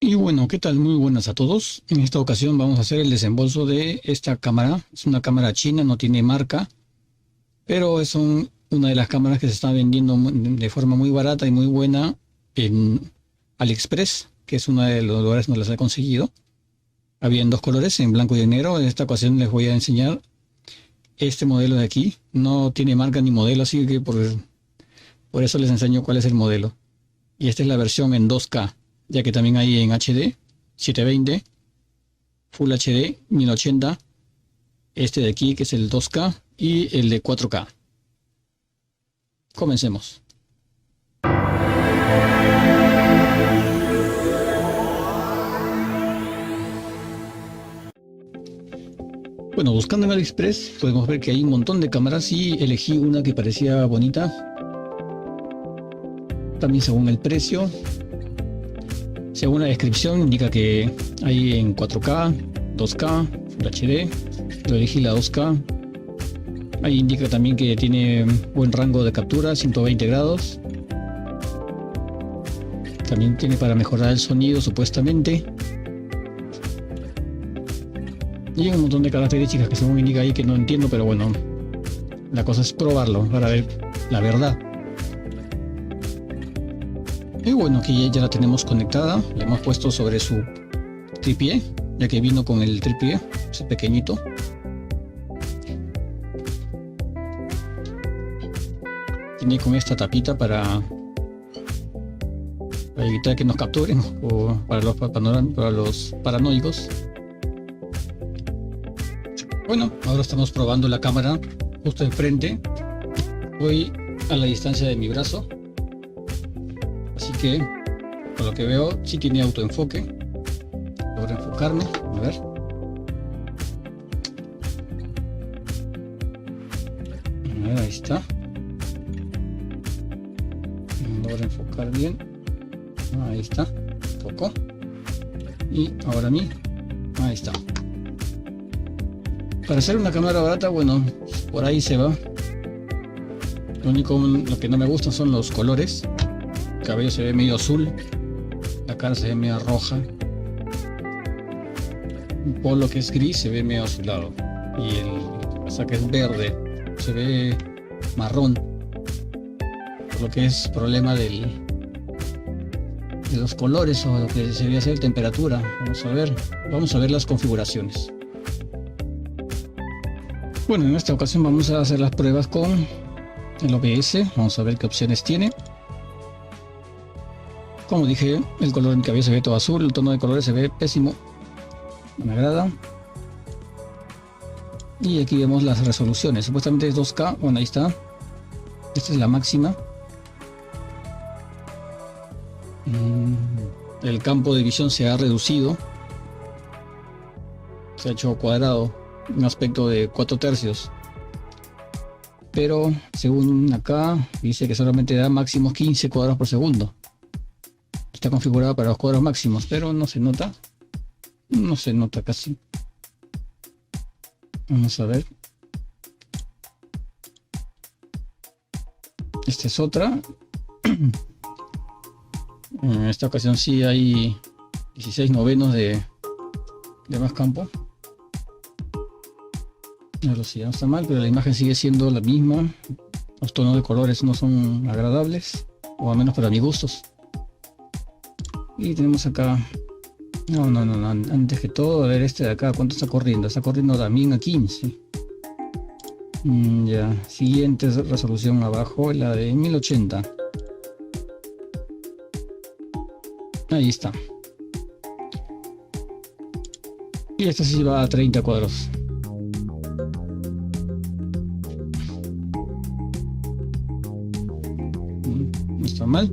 Y bueno, ¿qué tal? Muy buenas a todos. En esta ocasión vamos a hacer el desembolso de esta cámara. Es una cámara china, no tiene marca, pero es una de las cámaras que se está vendiendo de forma muy barata y muy buena en AliExpress, que es uno de los lugares donde las he conseguido. Había en dos colores, en blanco y en negro. En esta ocasión les voy a enseñar este modelo de aquí. No tiene marca ni modelo, así que por eso les enseño cuál es el modelo. Y esta es la versión en 2K, ya que también hay en HD, 720, Full HD, 1080, este de aquí que es el 2K y el de 4K. Comencemos. Bueno, buscando en AliExpress podemos ver que hay un montón de cámaras y elegí una que parecía bonita. También según el precio. Según la descripción indica que hay en 4K, 2K, Full HD. Yo elegí la 2K. Ahí indica también que tiene buen rango de captura, 120 grados. También tiene para mejorar el sonido supuestamente. Y un montón de características que según indica ahí que no entiendo, pero bueno, la cosa es probarlo para ver la verdad. Y bueno, aquí ya la tenemos conectada, la hemos puesto sobre su tripié, ya que vino con el tripié, ese pequeñito. Tiene con esta tapita para evitar que nos capturen, o para los paranoicos. Bueno, ahora estamos probando la cámara justo enfrente. Voy a la distancia de mi brazo. Así que, por lo que veo, sí tiene autoenfoque. Logro enfocarme, a ver. Ahí está. Logro enfocar bien. Ahí está. Enfocó. Y ahora mí. Ahí está. Para hacer una cámara barata, bueno, por ahí se va. Lo que no me gusta son los colores. El cabello se ve medio azul, la cara se ve medio roja, un polo que es gris se ve medio azulado y el casaca es verde, se ve marrón, por lo que es problema de los colores o lo que se debe hacer temperatura. Vamos a ver las configuraciones. Bueno, en esta ocasión vamos a hacer las pruebas con el OBS. Vamos a ver qué opciones tiene. Como dije, el color en mi cabello se ve todo azul, el tono de colores se ve pésimo, no me agrada. Y aquí vemos las resoluciones, supuestamente es 2K, bueno, ahí está. Esta es la máxima. El campo de visión se ha reducido, se ha hecho cuadrado, un aspecto de 4 tercios. Pero según acá dice que solamente da máximo 15 cuadros por segundo. Está configurada para los cuadros máximos, pero no se nota. No se nota casi. Vamos a ver. Esta es otra. En esta ocasión sí hay 16 novenos de más campo. La velocidad no está mal, pero la imagen sigue siendo la misma. Los tonos de colores no son agradables, o al menos para mis gustos. Y tenemos acá, antes que todo, a ver este de acá, ¿cuánto está corriendo? Está corriendo también a 15. Ya, siguiente resolución abajo, la de 1080. Ahí está. Y esta sí va a 30 cuadros. No está mal.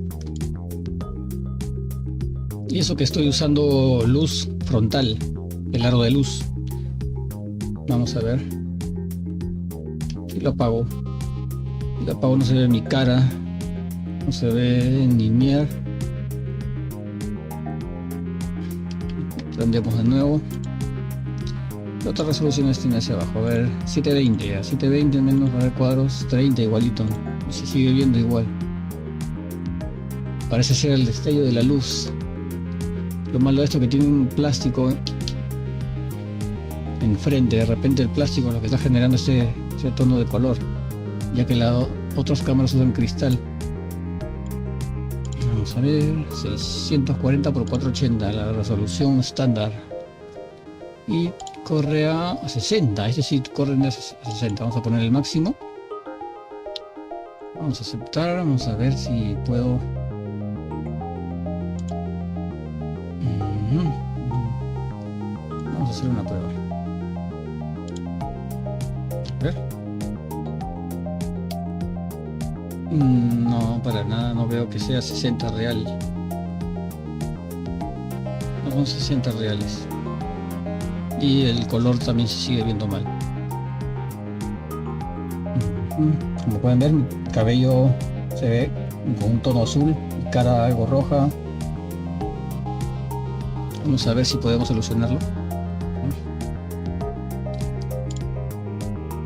Y eso que estoy usando luz frontal, el aro de luz. Vamos a ver. Y lo apago. No se ve mi cara. No se ve ni mier. Prendemos de nuevo. ¿Qué otras resoluciones tiene hacia abajo? A ver, 720 ya. 720 menos, a ver, cuadros 30 igualito. Y se sigue viendo igual. Parece ser el destello de la luz. Lo malo de esto es que tiene un plástico enfrente. De repente el plástico es lo que está generando ese tono de color, ya que las otras cámaras usan cristal. Vamos a ver, 640 por 480, la resolución estándar. Y corre a 60, este sí corre a 60. Vamos a poner el máximo. Vamos a aceptar, vamos a ver si puedo. Vamos a hacer una prueba. A ver. No, para nada, no veo que sea 60 real. No son 60 reales. Y el color también se sigue viendo mal. Como pueden ver, mi cabello se ve con un tono azul, mi cara algo roja. Vamos a ver si podemos solucionarlo.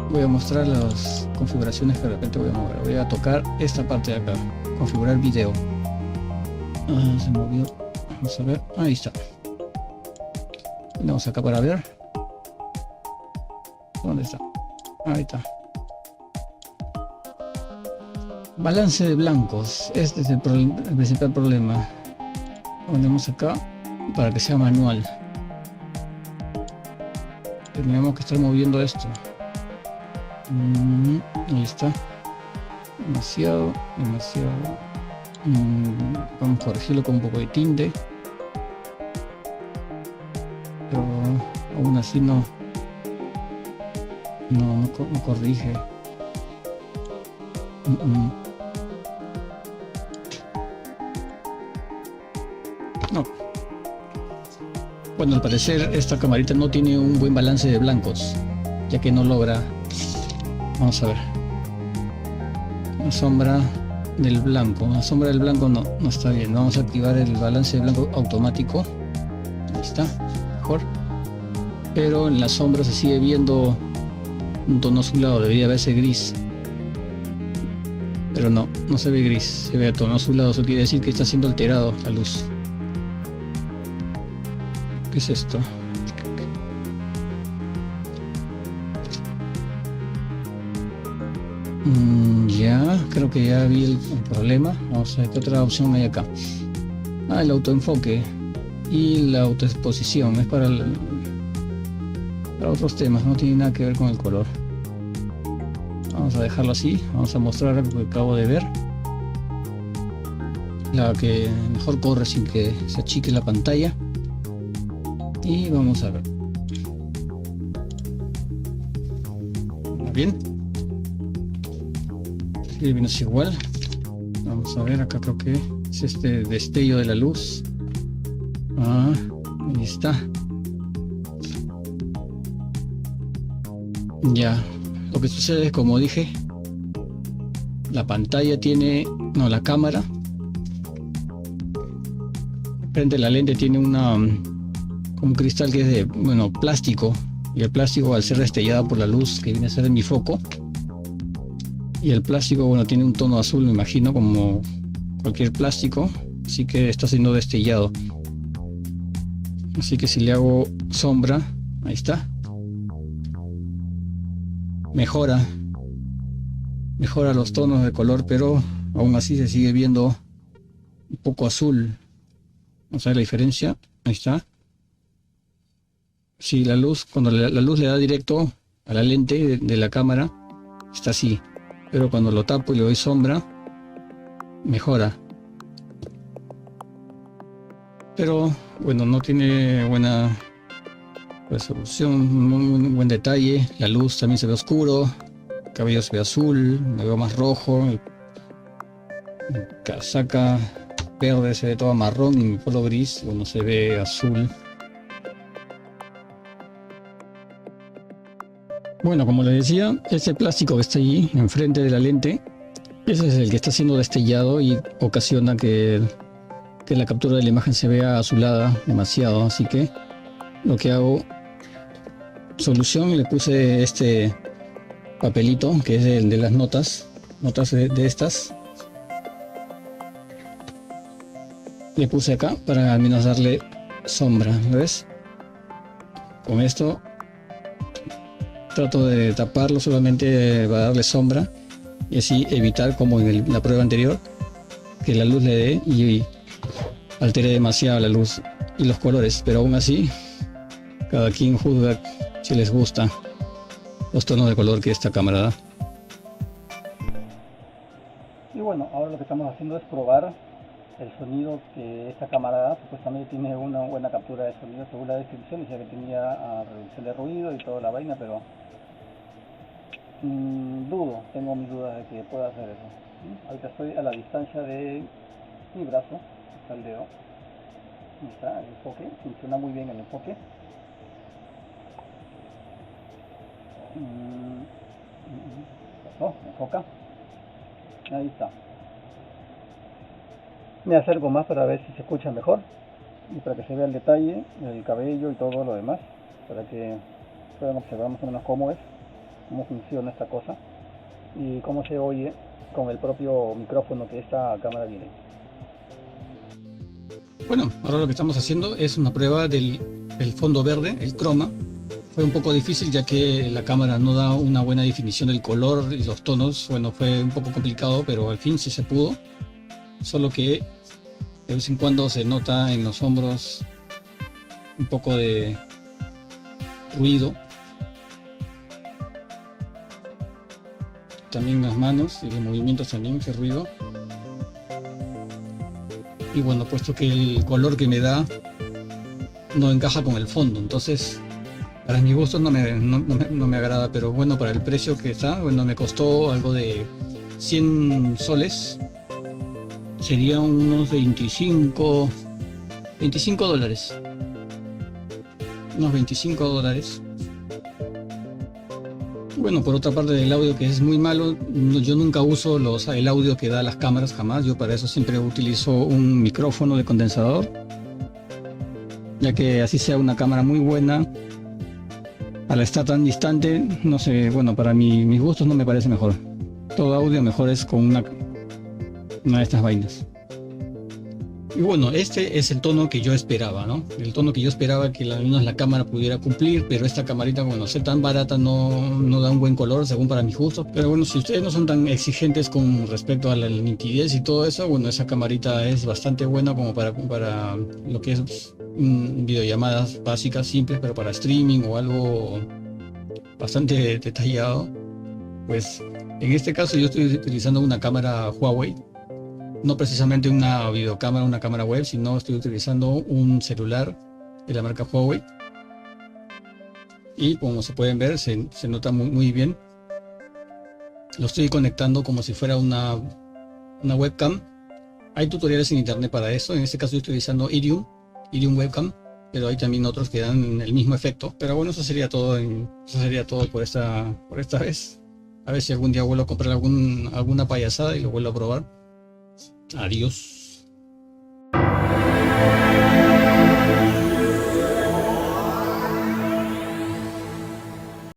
Voy a mostrar las configuraciones que de repente voy a mover. Voy a tocar esta parte de acá, configurar video. Se movió. Vamos a ver, ahí está. Vamos acá para ver. ¿Dónde está? Ahí está. Balance de blancos. Este es el principal problema. Ponemos acá para que sea manual. Tenemos que estar moviendo esto. Ahí está. Demasiado. Vamos a corregirlo con un poco de tinte. Pero aún así no corrige. No. Bueno, al parecer esta camarita no tiene un buen balance de blancos, ya que no logra. Vamos a ver. La sombra del blanco. La sombra del blanco no está bien. Vamos a activar el balance de blanco automático. Ahí está. Mejor. Pero en la sombra se sigue viendo un tono azulado. Debería verse gris. Pero no se ve gris. Se ve a tono azulado. Eso quiere decir que está siendo alterado la luz. ¿Qué es esto? Ya, creo que ya vi el problema. Vamos a ver qué otra opción hay acá. El autoenfoque y la autoexposición. Es para otros temas, no tiene nada que ver con el color. Vamos a dejarlo así. Vamos a mostrar algo que acabo de ver. La que mejor corre sin que se achique la pantalla. Y vamos a ver. Bien. Sigue viendo igual. Vamos a ver, acá creo que es este destello de la luz. Ahí está. Ya. Lo que sucede es, como dije, la pantalla tiene... No, la cámara. Frente a la lente tiene un cristal que es de, plástico, y el plástico, al ser destellado por la luz que viene a ser en mi foco, y el plástico, tiene un tono azul, me imagino, como cualquier plástico, así que está siendo destellado. Así que si le hago sombra, ahí está, mejora los tonos de color, pero aún así se sigue viendo un poco azul. Vamos a ver la diferencia, ahí está. Si la luz, cuando la luz le da directo a la lente de la cámara, está así. Pero cuando lo tapo y le doy sombra, mejora. Pero bueno, no tiene buena resolución, muy buen detalle. La luz también se ve oscuro, el cabello se ve azul, me veo más rojo, el casaca verde se ve todo marrón y mi polo gris, se ve azul. Bueno, como les decía, ese plástico que está allí enfrente de la lente, ese es el que está siendo destellado y ocasiona que la captura de la imagen se vea azulada demasiado. Así que lo que hago, solución, le puse este papelito que es el de las notas de estas. Le puse acá para al menos darle sombra, ¿ves? Con esto trato de taparlo solamente para darle sombra y así evitar, como en la prueba anterior, que la luz le dé y altere demasiado la luz y los colores, pero aún así cada quien juzga si les gusta los tonos de color que esta cámara da. Y bueno, ahora lo que estamos haciendo es probar el sonido que esta cámara da. Supuestamente tiene una buena captura de sonido según la descripción, decía que tenía reducción de ruido y toda la vaina, pero tengo mis dudas de que pueda hacer eso. Ahorita estoy a la distancia de mi brazo, está el dedo, ahí está el enfoque, funciona muy bien el enfoque. Enfoca, ahí está. Me acerco más para ver si se escucha mejor y para que se vea el detalle, el cabello y todo lo demás, para que puedan observar más o menos cómo funciona esta cosa y cómo se oye con el propio micrófono que esta cámara tiene. Bueno, ahora lo que estamos haciendo es una prueba del fondo verde, el croma. Fue un poco difícil ya que la cámara no da una buena definición del color y los tonos. Bueno, fue un poco complicado, pero al fin sí se pudo. Solo que de vez en cuando se nota en los hombros un poco de ruido. También las manos y los movimientos también, ese ruido. Y bueno, puesto que el color que me da no encaja con el fondo, entonces para mi gusto no me agrada, pero bueno, para el precio que está, bueno, me costó algo de 100 soles, serían unos 25 dólares, unos 25 dólares. Bueno, por otra parte del audio, que es muy malo, yo nunca uso el audio que da las cámaras, jamás. Yo para eso siempre utilizo un micrófono de condensador, ya que así sea una cámara muy buena, al estar tan distante, no sé, bueno, para mis gustos no me parece mejor. Todo audio mejor es con una de estas vainas. Y bueno, este es el tono que yo esperaba, ¿no? El tono que yo esperaba que al menos la cámara pudiera cumplir, pero esta camarita, bueno, ser tan barata no da un buen color según para mis gustos. Pero bueno, si ustedes no son tan exigentes con respecto a la nitidez y todo eso, bueno, esa camarita es bastante buena como para lo que es videollamadas básicas, simples, pero para streaming o algo bastante detallado. Pues en este caso yo estoy utilizando una cámara Huawei. No precisamente una videocámara, una cámara web, sino estoy utilizando un celular de la marca Huawei. Y como se pueden ver, se nota muy bien. Lo estoy conectando como si fuera una webcam. Hay tutoriales en internet para eso. En este caso estoy utilizando Iridium Webcam, pero hay también otros que dan el mismo efecto. Pero bueno, eso sería todo por esta vez. A ver si algún día vuelvo a comprar alguna payasada y lo vuelvo a probar. Adiós.